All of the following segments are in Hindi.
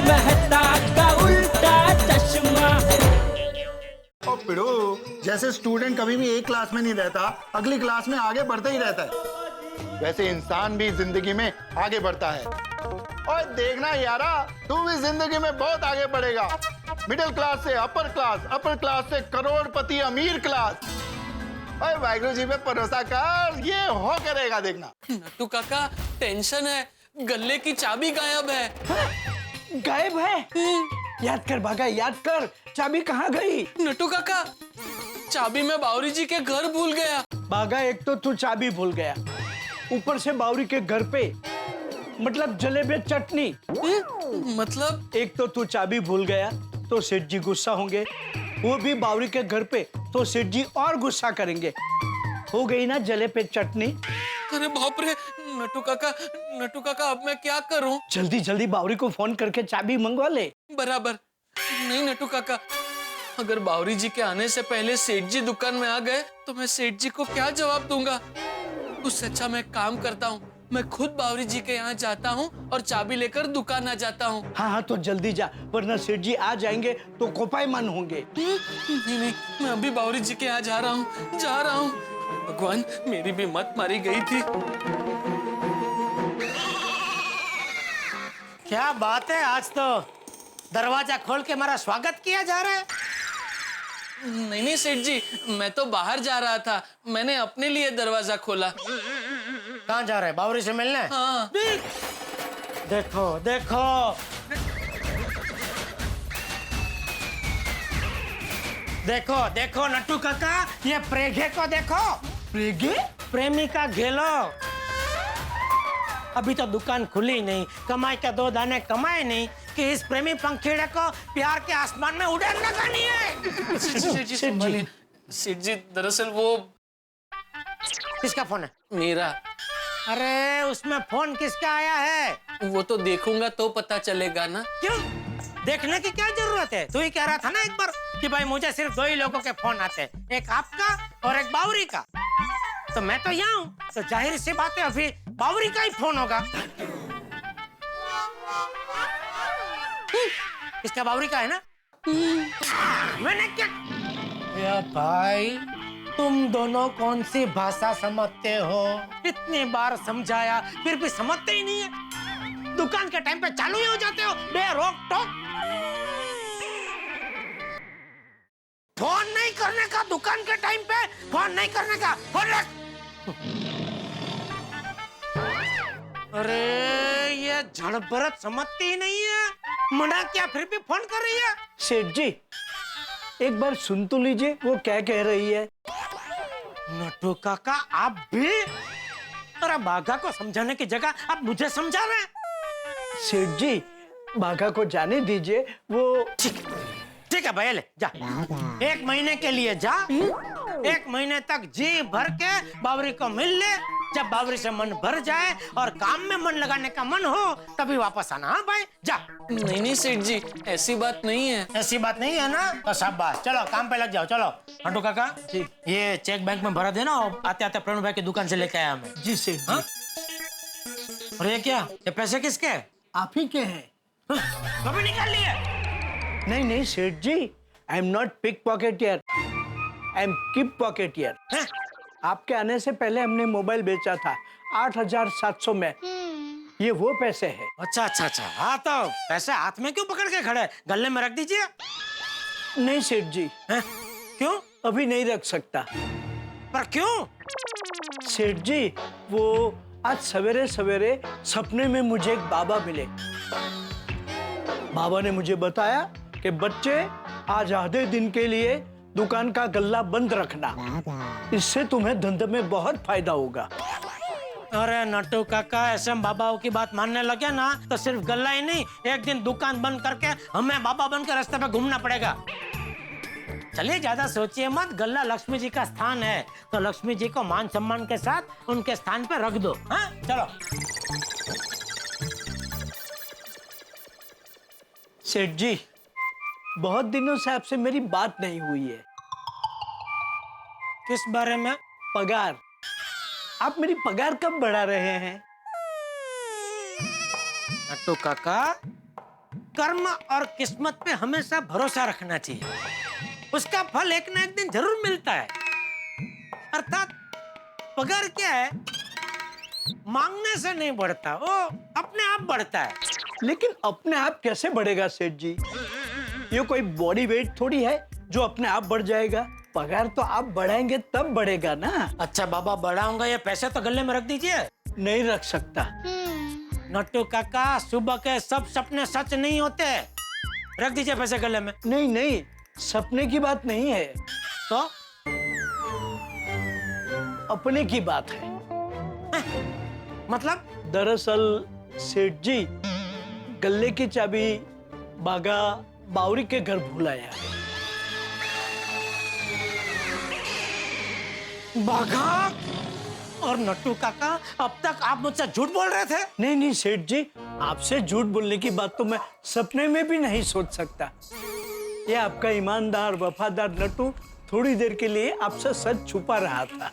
मेहता का उल्टा चश्मा। और पिड़ो, जैसे स्टूडेंट कभी भी एक क्लास में नहीं रहता, अगली क्लास में आगे बढ़ता ही रहता है, वैसे इंसान भी जिंदगी में आगे बढ़ता है। और देखना यारा, तू भी जिंदगी में बहुत आगे बढ़ेगा। मिडिल क्लास से अपर क्लास, अपर क्लास से करोड़पति अमीर क्लास। और वाहिगुरु जी पे भरोसा कर, ये हो करेगा देखना। नट्टू काका टेंशन है, गले की चाबी गायब है। गायब है? याद कर भागा, याद कर, चाबी कहाँ गई? नट्टू काका चाबी मैं बावरी जी के घर भूल गया। भागा, एक तो तू चाबी भूल गया, ऊपर से बावरी के घर पे, मतलब जलेबी चटनी। मतलब एक तो तू चाबी भूल गया तो सेठ जी गुस्सा होंगे, वो भी बावरी के घर पे, तो सेठ जी और गुस्सा करेंगे। हो गई ना जलेबी चटनी। अरे बाप रे नट्टू काका अब मैं क्या करूं? जल्दी जल्दी बावरी को फोन करके चाबी मंगवा ले। बराबर। नहीं नट्टू काका, अगर बावरी जी के आने से पहले सेठ जी दुकान में आ गए तो मैं सेठ जी को क्या जवाब दूंगा? उससे अच्छा मैं काम करता हूँ, मैं खुद बावरी जी के यहाँ जाता हूँ और चाबी लेकर दुकान आ जाता हूँ। हाँ हाँ, तो जल्दी जा, वरना सेठ जी आ जाएंगे तो कोपायमान होंगे। नहीं, मैं अभी बावरी जी के यहाँ जा रहा हूँ। भगवान, मेरी भी मत मारी गई थी। क्या बात है, आज तो दरवाजा खोल के हमारा स्वागत किया जा रहा है। नहीं सेठ जी, मैं तो बाहर जा रहा था, मैंने अपने लिए दरवाजा खोला। कहाँ जा रहे हैं? बावरी से मिलने? हाँ। देखो देखो, देखो देखो नट्टू काका, ये प्रेगे को देखो। प्रेगे? प्रेमिका घेलो। अभी तो दुकान खुली नहीं, कमाई के दो दाने कमाए नहीं कि इस प्रेमी पंखीड़े को प्यार के आसमान में उड़ान लगानी है। सेठ जी दरअसल वो किसका फोन है? मेरा। अरे उसमें फोन किसका आया है? वो तो देखूंगा तो पता चलेगा ना। क्यों देखने की क्या जरूरत है? तू ही कह रहा था ना एक बार कि भाई मुझे सिर्फ दो ही लोगों के फोन आते हैं, एक आपका और एक बावरी का। तो मैं तो यहाँ हूँ, तो जाहिर सी बात है अभी बावरी का ही फोन होगा। इसका बावरी का है ना? मैंने क्या? या भाई, तुम दोनों कौन सी भाषा समझते हो? इतनी बार समझाया फिर भी समझते ही नहीं है। दुकान के टाइम पे चालू ही हो जाते हो बेरोक टोक। फोन नहीं करने का दुकान के टाइम पे, फोन नहीं करने का, फोन रख। अरे ये झड़बरत समझती ही नहीं है, मना क्या फिर भी फोन कर रही है। सेठ जी, एक बार सुन तो लीजिए वो क्या कह रही है। नट्टू काका आप भी? अरे बाघा को समझाने की जगह आप मुझे समझा रहे हैं। सेठ जी, बाघा को जाने दीजिए, वो ठीक है भैया, ले जा। एक महीने के लिए जा, एक महीने तक जी भर के बावरी को मिल ले। जब बावरी से मन भर जाए और काम में मन लगाने का मन हो तभी वापस आना। हाँ भाई, जा। नहीं सेठ जी, ऐसी बात नहीं है। ऐसी बात नहीं है ना? तो शाबाश, चलो काम पे लग जाओ। चलो नट्टू काका, जी। ये चेक बैंक में भरा देना और आते आते प्रणव भाई की दुकान से लेके आया मैं। जी सेठ जी। हाँ? और ये क्या, ये पैसे किसके? आप ही के हैं। कभी निकाल लिए? नहीं नहीं Seth ji, I am not pick pocketer, I am keep pocketer. आपके आने से पहले हमने मोबाइल बेचा था 8,700 में, ये वो पैसे हैं। अच्छा अच्छा अच्छा, हाँ तो पैसे हाथ में क्यों पकड़ के खड़े? गले में रख दीजिए। नहीं सेठ जी। हैं? क्यों? अभी नहीं रख सकता। पर क्यों? सेठ जी, वो आज सवेरे सवेरे सपने में मुझे एक बाबा मिले। बाबा ने मुझे बताया कि बच्चे आज आधे दिन के लिए दुकान का गल्ला बंद रखना, इससे तुम्हें धंधे में बहुत फायदा होगा। अरे नट्टू काका, ऐसे बाबाओं की बात मानने लगे ना तो सिर्फ गल्ला ही नहीं, एक दिन दुकान बंद करके हमें बाबा बनकर रास्ते पे घूमना पड़ेगा। चलिए ज्यादा सोचिए मत, गल्ला लक्ष्मी जी का स्थान है, तो लक्ष्मी जी को मान सम्मान के साथ उनके स्थान पे रख दो। हाँ चलो। सेठ जी, बहुत दिनों से आपसे मेरी बात नहीं हुई है। किस बारे में? पगार। आप मेरी पगार कब बढ़ा रहे हैं? नट्टू काका, कर्म और किस्मत पे हमेशा भरोसा रखना चाहिए। उसका फल एक ना एक दिन जरूर मिलता है। अर्थात पगार क्या है, मांगने से नहीं बढ़ता, वो अपने आप बढ़ता है। लेकिन अपने आप कैसे बढ़ेगा सेठ जी? ये कोई बॉडी वेट थोड़ी है जो अपने आप बढ़ जाएगा। पगार तो आप बढ़ाएंगे तब बढ़ेगा ना। अच्छा बाबा, बढ़ाऊंगा, ये पैसे तो गले में रख दीजिए। नहीं रख सकता। नट्टू काका, सुबह के सब सपने सच नहीं होते। रख दीजिए पैसे गले में। नहीं नहीं, सपने की बात नहीं है, तो अपने की बात है। मतलब? दरअसल सेठ जी, गल्ले की चाबी बागा बावरी के घर भूल आया। बाघा और नट्टू काका, अब तक आप मुझसे झूठ बोल रहे थे? नहीं नहीं सेठ जी, आपसे झूठ बोलने की बात तो मैं सपने में भी नहीं सोच सकता। ये आपका ईमानदार वफादार नट्टू थोड़ी देर के लिए आपसे सच छुपा रहा था।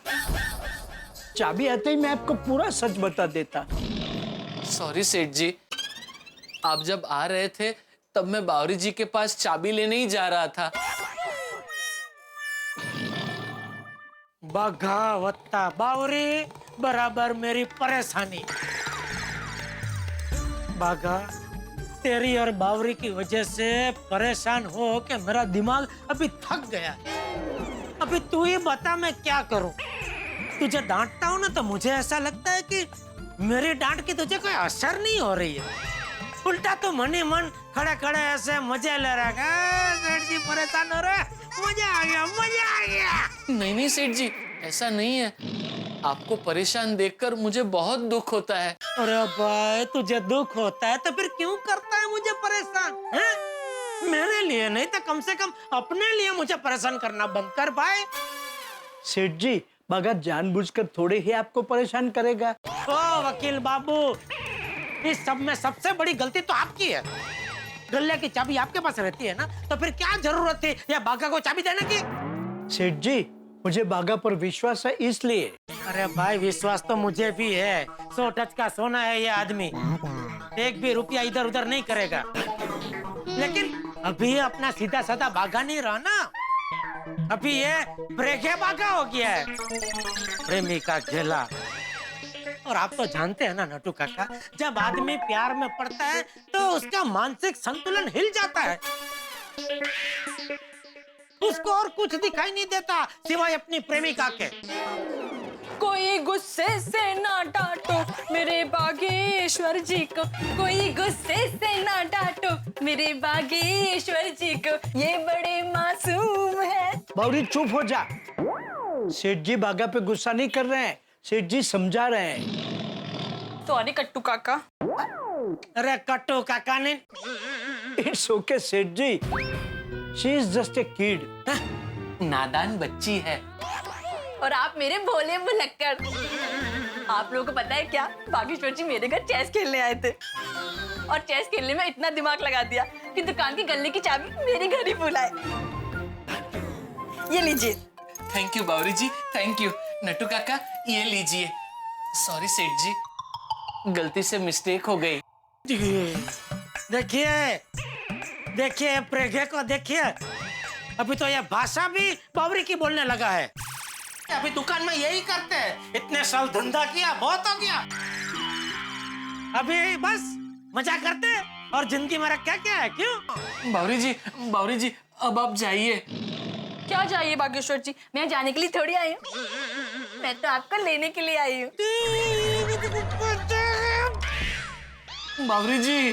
चाबी आते ही मैं आपको पूरा सच बता देता। सॉरी सेठ जी, आप जब आ रहे थे तब मैं बावरी जी के पास चाबी लेने ही जा रहा था। बाघा वत्ता बावरी बराबर मेरी परेशानी। बाघा, तेरी और बावरी की वजह से परेशान हो के मेरा दिमाग अभी थक गया। अभी तू ही बता मैं क्या करूं? तुझे डांटता हूं ना तो मुझे ऐसा लगता है कि मेरी डांट की तुझे कोई असर नहीं हो रही है। उल्टा तो मन ही मन खड़े खड़े ऐसे मजे ले रहा है। सेठ जी परेशान हो रहे, मजा आ गया, मजा आ गया। नहीं नहीं सेठ जी, ऐसा नहीं है। आपको परेशान देखकर मुझे बहुत दुख होता है। अरे भाई, तुझे दुख होता है तो फिर क्यों करता है मुझे परेशान? हैं? मेरे लिए नहीं तो कम से कम अपने लिए मुझे परेशान करना बंद कर भाई। सेठ जी, बागा जानबूझकर थोड़े ही आपको परेशान करेगा। ओ वकील बाबू, इस सब में सबसे बड़ी गलती तो आपकी है। गल्ले की चाबी आपके पास रहती है ना, तो फिर क्या जरूरत थी या बागा को चाबी देने की? सेठ जी, मुझे बागा पर विश्वास है इसलिए। अरे भाई, विश्वास तो मुझे भी है। 100 टच का सोना है ये आदमी, एक भी रुपया इधर उधर नहीं करेगा। लेकिन अभी अपना सीधा साधा बागा नहीं रहा ना, अभी ये प्रेगे बागा हो गया है, प्रेमी का घेला। और आप तो जानते हैं ना नट्टू काका, जब आदमी प्यार में पड़ता है तो उसका मानसिक संतुलन हिल जाता है। उसको और कुछ दिखाई नहीं देता सिवाय अपनी प्रेमिका के। कोई गुस्से से ना डांटो मेरे बागेश्वर जी को, कोई गुस्से से ना डांटो मेरे बागेश्वर जी को, ये बड़े मासूम है। बावरी चुप हो जा। सेठ जी बागा पे गुस्सा नहीं कर रहे हैं, सेठ जी समझा रहे हैं। सॉरी कट्टू काका। अरे कट्टू काका ने, it's okay Seth ji, she is just a kid. नादान बच्ची है। और आप मेरे भोले भुलक्कड़। आप लोगों को पता है क्या, बागेश्वर जी मेरे घर चेस खेलने आए थे और चेस खेलने में इतना दिमाग लगा दिया कि दुकान की गल्ले की चाबी मेरे घर ही भूल आए। ये लीजिए। Thank you Bawri ji, thank you. Nattu काका, ये लीजिए। सॉरी सेठ जी, गलती से मिस्टेक हो गई। देखिए देखिए प्रेगे को देखिए, अभी तो ये भाषा भी बावरी की बोलने लगा है। अभी दुकान में यही करते हैं, इतने साल धंधा किया, बहुत हो गया। अभी बस मजा करते हैं और जिंदगी में क्या क्या है, क्यों? बावरी जी अब आप जाइए। क्या चाहिए बागेश्वर जी? मैं जाने के लिए थोड़ी आई हूँ, मैं तो आपको लेने के लिए आई हूँ। बावरी जी,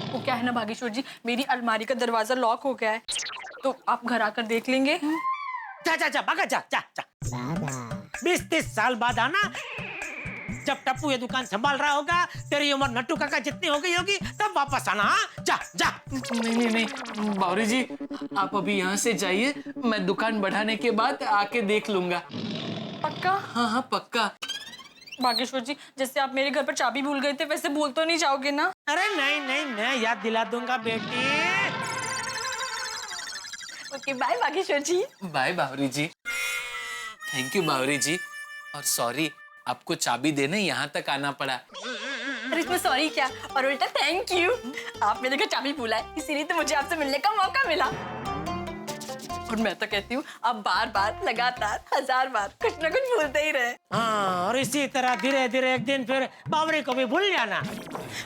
वो क्या है ना बागेश्वर जी, मेरी अलमारी का दरवाजा लॉक हो गया है, तो आप घर आकर देख लेंगे। जा जा जा भागा, जा जा जा। 20-30 साल बाद आना, जब टप्पू ये दुकान संभाल रहा होगा, तेरी उम्र नट्टू काका जितनी हो गई होगी, तब वापस आना। हाँ, जा जा। नहीं, बावरी जी आप अभी यहाँ से जाइए, मैं दुकान बढ़ाने के बाद आके देख लूंगा। पक्का? हाँ पक्का। बागेश्वर जी, जैसे आप मेरे घर पर चाबी भूल गए थे, वैसे भूल तो नहीं जाओगे ना? अरे नहीं नहीं, मैं याद दिला दूंगा बेटी। Okay bye Bageshwar ji. Bye Bawri ji. Thank you Bawri ji, और सॉरी आपको चाबी देने यहाँ तक आना पड़ा। और इसमें सॉरी क्या और उल्टा थैंक यू। आप मेरे घर चाबी भूला है, इसीलिए तो मुझे आपसे मिलने का मौका मिला। और मैं तो कहती हूँ आप बार बार लगातार 1000 बार कुछ न कुछ भूलते ही रहे। हाँ, और इसी तरह धीरे धीरे एक दिन फिर बावरी को भी भूल जाना।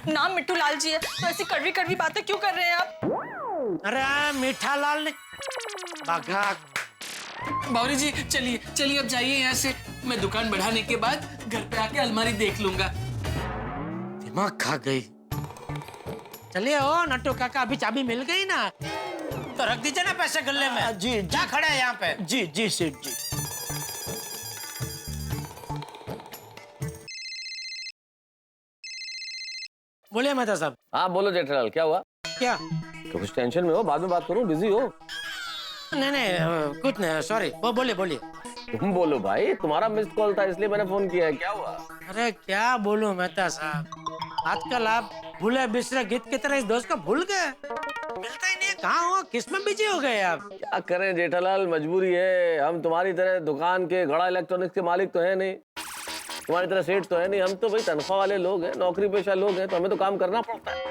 नाम मिट्टू लाल जी है तो ऐसी कड़वी कड़वी बातें क्यों कर रहे हैं आप? अरे मीठा लाल ने भागा। बावरी जी चलिए चलिए अब जाइए यहाँ से। मैं दुकान बढ़ाने के बाद घर पे आके अलमारी देख लूंगा। दिमाग खा गई। चलिए ओ नट्टू काका, अभी चाबी मिल गई ना तो रख दीजिए ना पैसे गल्ले में। जी क्या खड़े हैं यहाँ पे? जी जी सेठ जी। बोलिए मेहता साहब। हाँ बोलो जेठालाल, क्या हुआ? क्या? तो कुछ टेंशन में हो? बाद में बात करूं, बिजी हो? नहीं नहीं कुछ नहीं, सॉरी। वो बोलिए बोलिए। तुम बोलो भाई, तुम्हारा मिस्ड कॉल था इसलिए मैंने फोन किया है। क्या हुआ? अरे क्या बोलूं मेहता साहब, आजकल आप भूले बिसरे गीत की तरह इस दोस्त को भूल गए। मिलता ही नहीं, कहाँ हो, किस में बिजी हो गए आप? क्या करें जेठालाल, मजबूरी है। हम तुम्हारी तरह दुकान के घड़ा इलेक्ट्रॉनिक्स के मालिक तो है नहीं, तुम्हारी तरह सेठ तो है नहीं। हम तो भाई तनख्वाह वाले लोग हैं, नौकरी पेशा लोग हैं, तो हमें तो काम करना पड़ता है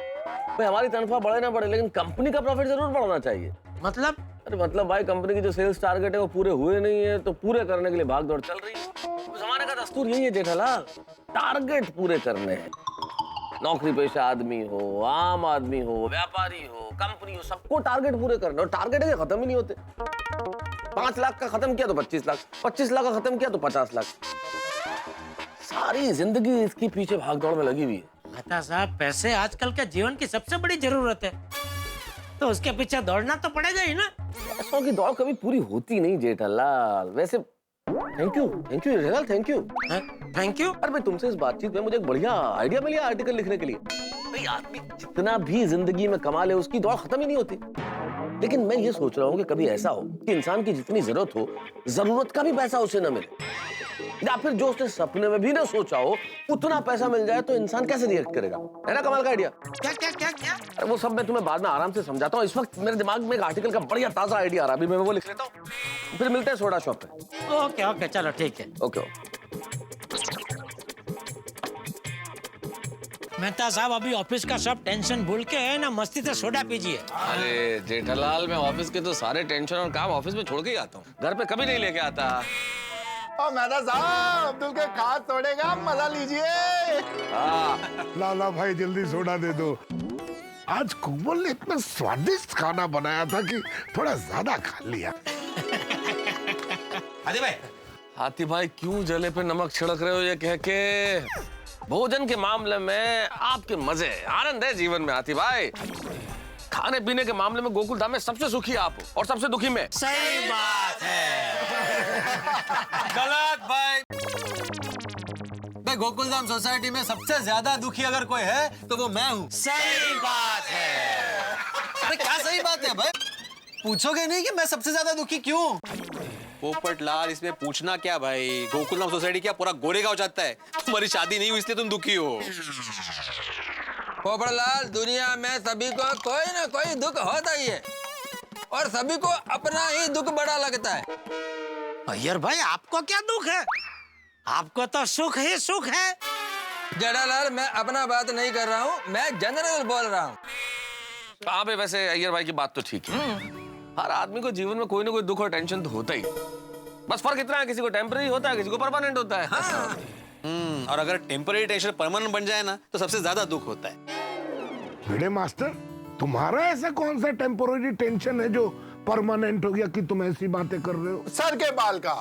भाई। हमारी तनख्वाह बढ़े ना बढ़े, लेकिन कंपनी का प्रॉफिट जरूर बढ़ना चाहिए। मतलब? अरे मतलब भाई, कंपनी की जो सेल्स टारगेट है वो पूरे हुए नहीं है, तो पूरे करने के लिए भाग दौड़ चल रही है। जमाने का दस्तूर यही है जेठालाल, टारगेट पूरे करने हैं। नौकरी पेशा आदमी हो, आम आदमी हो, व्यापारी हो, कंपनी हो, सबको टारगेट पूरे करने। और टारगेट है खत्म ही नहीं होते। 5 लाख का खत्म किया तो 25 लाख, 25 लाख का खत्म किया तो 50 लाख। सारी जिंदगी इसके पीछे भागदौड़ में लगी हुई है। मेहता साहब, पैसे आजकल के जीवन की सबसे बड़ी जरूरत है, तो उसके पीछे दौड़ना तो पड़ेगा ही ना। पैसों की दौड़ कभी पूरी होती नहीं जेठालाल। वैसे thank you Jethalal, thank you. Thank you. अरे भाई, तुमसे इस बातचीत में मुझे एक बढ़िया आइडिया मिला आर्टिकल लिखने के लिए। भाई आदमी जितना भी जिंदगी में कमा ले, उसकी दौड़ खत्म ही नहीं होती। लेकिन मैं ये सोच रहा हूँ कि कभी ऐसा हो कि इंसान की जितनी जरूरत हो, जरूरत का भी पैसा उसे न मिले, या फिर जो उसने सपने में भी ना सोचा हो उतना पैसा मिल जाए, तो इंसान कैसे रिएक्ट करेगा? है ना कमाल का आइडिया? क्या क्या क्या क्या? अरे वो सब मैं तुम्हें बाद में आराम से समझाता हूँ। इस वक्त मेरे दिमाग में एक आर्टिकल का बढ़िया ताजा आइडिया आ रहा है, अभी मैं वो लिख लेता हूँ, फिर मिलते हैं सोडा शॉप पे। ओके ओके, चलो ठीक है। ओके। मेहता साहब, अभी ऑफिस का सब टेंशन भूल के है ना, मस्ती से सोडा पीजिए। अरे जेठालाल, मैं ऑफिस के तो सारे टेंशन और काम ऑफिस में छोड़ के ही आता हूँ, घर पे कभी नहीं लेके आता। और मेहता साहब, अब्दुल के खास तोड़ेगा, मजा लीजिए। लाला भाई जल्दी सोडा दे दो। आज कोमल ने इतना स्वादिष्ट खाना बनाया था कि थोड़ा ज्यादा खा लिया। हाथी भाई, हाथी भाई क्यों जले पे नमक छिड़क रहे हो ये कह के? भोजन के मामले में आपके मजे आनंद है जीवन में हाथी भाई। खाने पीने के मामले में गोकुल धाम में सबसे सुखी आप हो और सबसे दुखी मैं। सही बात है। गलत भाई। भाई गोकुलधाम सोसाइटी में सबसे ज्यादा दुखी अगर कोई है तो वो मैं हूँ। सही बात है। अरे क्या सही बात है भाई? पूछोगे नहीं कि मैं सबसे ज्यादा दुखी क्यों? पोपट लाल, इसमें पूछना क्या भाई? गोकुलधाम सोसाइटी क्या पूरा गोरेगांव जाता है? तुम्हारी शादी नहीं हुई इसलिए तुम दुखी हो। पोपट लाल, दुनिया में सभी को कोई ना कोई दुख होता ही है और सभी को अपना ही दुख बड़ा लगता है। अय्यर भाई, आपको क्या दुख है? आपको तो सुख ही सुख है। जेठालाल, मैं अपना बात नहीं कर रहा हूँ, मैं जनरल बोल रहा हूँ। हाँ भाई, वैसे अय्यर भाई की बात तो ठीक है। हर आदमी को जीवन में कोई ना कोई दुख और टेंशन तो होता ही। बस फर्क इतना है, किसी को टेम्पररी होता है, किसी को परमानेंट होता है। हाँ। और अगर टेम्पररी टेंशन परमानेंट बन जाए ना तो सबसे ज्यादा दुख होता है। भिड़े मास्टर, तुम्हारा ऐसा कौन सा टेम्पोररी टेंशन है जो परमानेंट हो गया कि तुम ऐसी बातें कर रहे हो? सर के बाल का।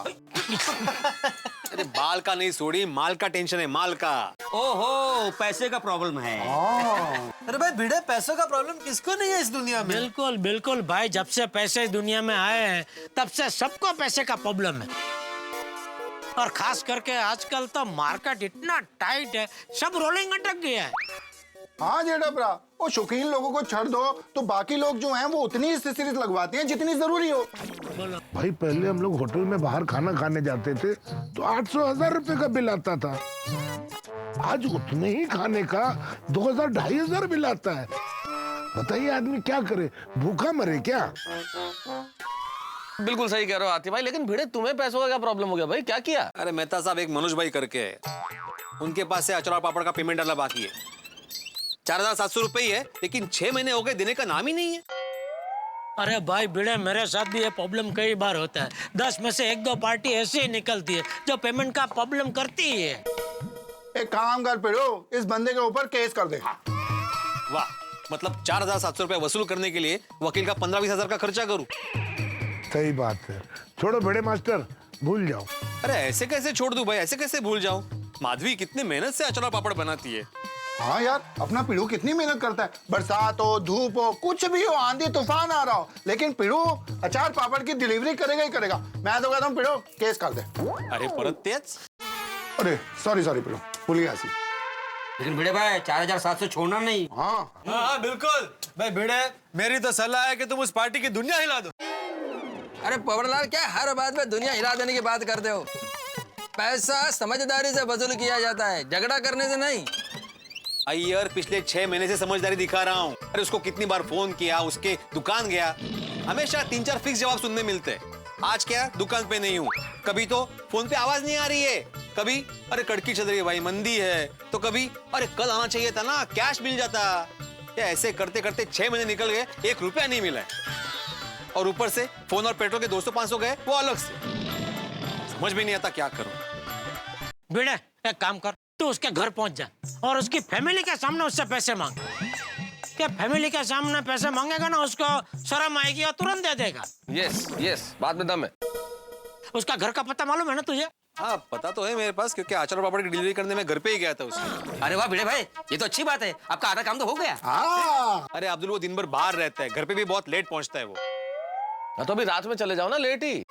अरे बाल का नहीं सोड़ी, माल का टेंशन है, माल का। ओहो, पैसे का प्रॉब्लम है। अरे भाई भिड़े, पैसों का प्रॉब्लम किसको नहीं है इस दुनिया में? बिल्कुल बिल्कुल भाई, जब से पैसे इस दुनिया में आए हैं तब से सबको पैसे का प्रॉब्लम है। और खास करके आजकल तो मार्केट इतना टाइट है, सब रोलिंग अटक गया है। हाँ जेठा, वो शौकीन लोगों को छोड़ दो तो बाकी लोग जो हैं वो उतनी एक्सेसरीज लगवाते हैं जितनी जरूरी हो। भाई पहले हम लोग होटल में बाहर खाना खाने जाते थे तो 800-1000 रुपए का बिल आता था। आज उतने ही खाने का 2000-2500 बिल आता है। बताइए आदमी क्या करे, भूखा मरे क्या? बिल्कुल सही कह रहे हो हाथी भाई, लेकिन भिड़े तुम्हें पैसों का क्या प्रॉब्लम हो गया भाई? क्या किया? अरे मेहता साहब, एक मनोज भाई करके है, उनके पास से अचार और पापड़ का पेमेंट डाला बाकी है। 4,700 रुपए ही है, लेकिन 6 महीने हो गए देने का नाम ही नहीं है। अरे भाई भिड़े, मेरे साथ भी ये प्रॉब्लम कई बार होता है। 10 में से 1-2 पार्टी ऐसी ही निकलती है जो पेमेंट का प्रॉब्लम करती ही है। एक काम कर पिड़ो, इस बंदे के ऊपर केस कर दे। वाह, मतलब 4,700 रुपए वसूल करने के लिए वकील का 15-20 हजार का खर्चा करूं? सही बात है। छोड़ो बड़े मास्टर, भूल जाओ। अरे ऐसे कैसे छोड़ दूं भाई, ऐसे कैसे भूल जाऊं? माधवी कितने मेहनत से अचार और पापड़ बनाती है। हाँ यार, अपना पिड़ू कितनी मेहनत करता है। बरसात हो, धूप हो, कुछ भी हो, आंधी तूफान आ रहा हो, लेकिन पिड़ू अचार पापड़ की डिलीवरी करेगा ही करेगा। मैं तो कहता हूँ पिड़ू केस कर दे। अरे परत तेज। अरे सॉरी पिड़ू, भूल गया सी। लेकिन भिड़े भाई 4,700 छोड़ना नहीं। हाँ हाँ बिल्कुल भाई भिड़े, मेरी तो सलाह है कि तुम उस पार्टी की दुनिया हिला दो। अरे पोपटलाल, क्या हर बात में दुनिया हिला देने की बात करते हो? पैसा समझदारी से वसूल किया जाता है, झगड़ा करने से नहीं। अय्यर, पिछले 6 महीने से समझदारी दिखा रहा हूँ। अरे उसको कितनी बार फोन किया, उसके दुकान गया, हमेशा 3-4 फिक्स जवाब सुनने मिलते हैं। आज क्या, दुकान पे नहीं हूँ, कभी तो फोन पे आवाज नहीं आ रही है, कभी अरे कड़की चल रही है भाई, मंदी है, तो कभी अरे कल आना चाहिए था ना, कैश मिल जाता। या ऐसे करते करते 6 महीने निकल गए, 1 रुपया नहीं मिला है। और ऊपर से फोन और पेट्रोल के 200-500 गए, वो अलग से। समझ में नहीं आता क्या करूं। भिड़े, एक काम कर, तू उसके घर पहुंच जा और उसकी फैमिली के सामने उससे पैसे मांग। क्या फैमिली के सामने पैसे मांगेगा ना, उसको शर्म आएगी और तुरंत दे देगा। यस, बात में दम है। उसका घर का पता मालूम है ना तुझे? हाँ पता तो है मेरे पास, क्योंकि आचार पापड़ की डिलीवरी करने में घर पे ही गया था उसके। अरे वाह भिड़े भाई, ये तो अच्छी बात है, आपका आधा काम तो हो गया। हाँ अरे अब्दुल, वो दिन भर बाहर रहता है, घर पे भी बहुत लेट पहुंचता है वो। तो अभी रात में चले जाओ ना, लेट ही।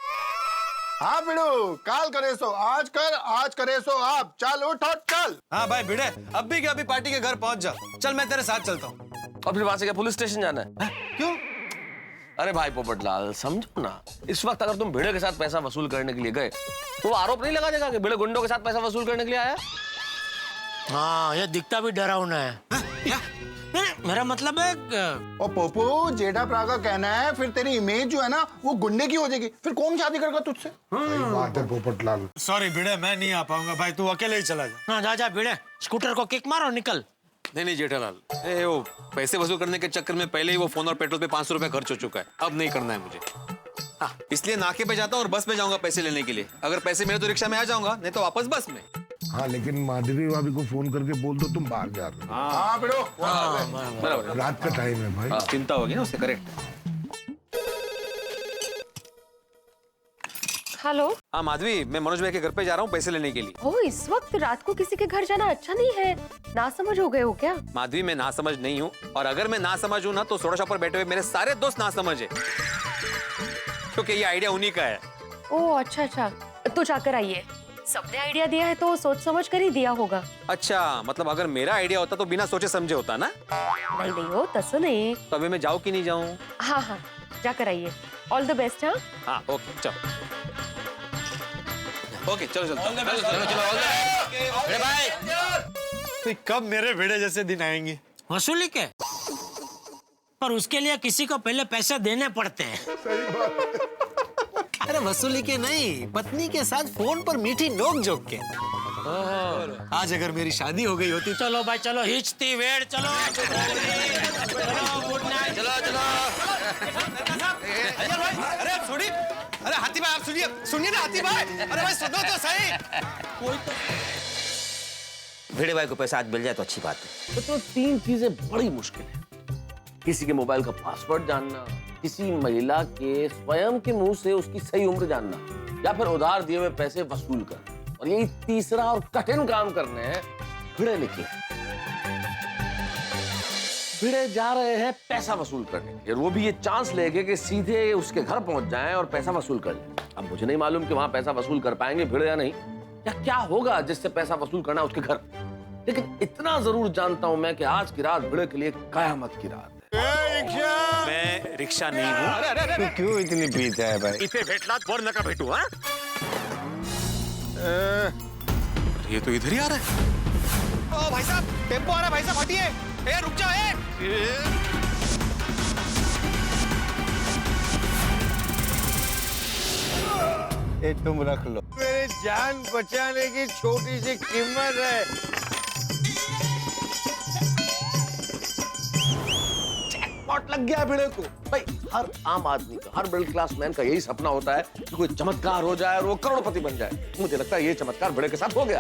हाँ पिड़ू, काल करे सो आज कर, आज करे सो आप। चल उठ और चल। हाँ भाई भिड़े, अब भी क्या, अभी पार्टी के घर पहुंच जा। चल मैं तेरे साथ चलता हूँ। और फिर वहां से क्या पुलिस स्टेशन जाना है? क्यों? अरे भाई पोपटलाल, समझो ना, इस वक्त अगर तुम भिड़े के साथ पैसा वसूल करने के लिए गए तो वो आरोप नहीं लगा देगा कि भिड़े गुंडों के साथ पैसा वसूल करने के लिए आया। हाँ, ये दिखता भी डरावना है। नहीं, मेरा मतलब है ओ पोपू, जेठा प्रा का कहना है फिर तेरी इमेज जो है ना वो गुंडे की हो जाएगी, फिर कौन शादी करेगा तुझसे? सही बात है पोपटलाल। सॉरी भिड़े, मैं नहीं आ पाऊंगा भाई, तू अकेले ही चला जा। हाँ, जा भिड़े, स्कूटर को किक मारो, निकल। नहीं जेठालाल, वो पैसे वसूल करने के चक्कर में पहले ही वो फोन और पेट्रोल पे 500 रुपए खर्च हो चुका है, अब नहीं करना है मुझे। हाँ, इसलिए नाके पे जाता हूँ और बस में जाऊंगा पैसे लेने के लिए। अगर पैसे मिले तो रिक्शा में आ जाऊंगा, नहीं तो वापस बस में। हाँ लेकिन माधवी भाभी को फोन करके बोल दो तुम बाहर जा रहे हो। हाँ पिड़ू, बराबर, रात का टाइम है भाई। चिंता होगी ना उससे, करेक्ट। हेलो। हाँ माधवी, मैं मनोज भाई के घर पे जा रहा हूँ पैसे लेने के लिए। ओ, इस वक्त रात को किसी के घर जाना अच्छा नहीं है। नासमझ हो गए हो क्या? माधवी, मैं नासमझ नहीं हूँ, और अगर मैं नासमझ हूँ ना तो सोडा शॉप पर बैठे हुए मेरे सारे दोस्त नासमझ है, क्योंकि ये आइडिया उन्हीं का है। ओ अच्छा, तो जाकर आइए। सबने आइडिया दिया है तो सोच समझ कर ही दिया होगा। अच्छा, मतलब अगर मेरा आइडिया होता तो बिना सोचे समझे होता ना? नहीं हो तसो नहीं। तो अभी मैं जाऊँ कि नहीं जाऊँ? हाँ, जाकर आइए। All the best. हाँ हाँ ओके, चलो चलो भिड़े भाई, कब मेरे भिड़े जैसे दिन आएंगे? वसूली के, पर उसके लिए किसी को पहले पैसे देने पड़ते हैं। अरे वसूली के नहीं, पत्नी के साथ फोन पर मीठी नोक जोक के। आज अगर मेरी शादी हो गई होती। चलो भाई चलो, हिचती वेड़, चलो गुड नाइट। चलो अरे आप सुनिए, अरे हाथी भाई आप सुनिए ना हाथी भाई, अरे भाई सुनो तो सही। भिड़े भाई को पैसा आज मिल जाए तो अच्छी बात है। तो 3 चीजें बड़ी मुश्किल है। किसी के मोबाइल का पासवर्ड जानना, किसी महिला के स्वयं के मुंह से उसकी सही उम्र जानना, या फिर उधार दिए हुए पैसे वसूल करना। और यही तीसरा और कठिन काम करने हैं भिड़े लिखे। भिड़े जा रहे हैं पैसा वसूल करने, और वो भी ये चांस लेके कि सीधे उसके घर पहुंच जाएं और पैसा वसूल कर लें। अब मुझे नहीं मालूम कि वहां पैसा वसूल कर पाएंगे भिड़े या नहीं, या क्या होगा जिससे पैसा वसूल करना उसके घर। लेकिन इतना जरूर जानता हूं मैं कि आज की रात भिड़े के लिए कयामत की रात है। मैं रिक्शा नहीं हूँ। तू क्यों इतनी पीता है भाई? इथे भेटला बोर नका भेटू। हाँ, ये तो इधर ही आ रहा है। ओ भाई साहब, टेम्पो आ रहा है भाई साहब, हटिए। ए रुक जाओ। ये तुम रख लो, मेरी जान बचाने की छोटी सी कीमत है। जैकपॉट लग गया भिड़े को। भाई हर आम आदमी का, हर मिडिल क्लास मैन का यही सपना होता है कि कोई चमत्कार हो जाए और वो करोड़पति बन जाए। मुझे लगता है ये चमत्कार भिड़े के साथ हो गया।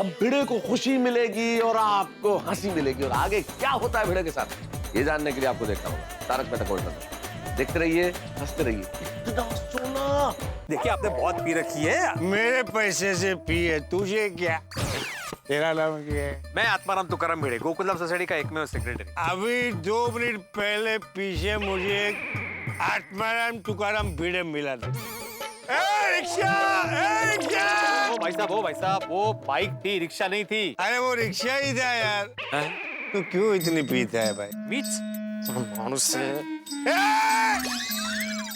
अब भिड़े को खुशी मिलेगी और आपको हंसी मिलेगी, और आगे क्या होता है भिड़े के साथ ये जानने के लिए आपको देखना होगा तारक मेहता का उल्टा चश्मा। देखते रहिए, हंसते रहिए। इतना सोना देखिए आपने बहुत पी रखी है। मेरे पैसे से पिए, तुझे क्या? तेरा नाम क्या है? मैं आत्माराम तुकाराम भिड़े, गोकुलधाम सोसाइटी का एकमेव सेक्रेटरी। अभी 2 मिनट पहले पीछे मुझे एक आत्माराम तुकाराम भिड़े मिला था। रिक्शा! ओ भाई साहब, वो बाइक थी, रिक्शा नहीं थी। अरे वो रिक्शा ही था यार। तो क्यों इतनी पीता है भाई? मानुस है।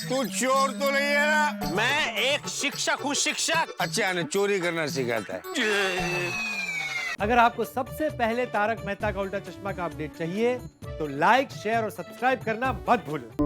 तू चोर तो नहीं है ना? मैं एक शिक्षक हूँ, शिक्षक। अच्छा ना, चोरी करना सिखाता है। अगर आपको सबसे पहले तारक मेहता का उल्टा चश्मा का अपडेट चाहिए तो लाइक, शेयर और सब्सक्राइब करना मत भूलो।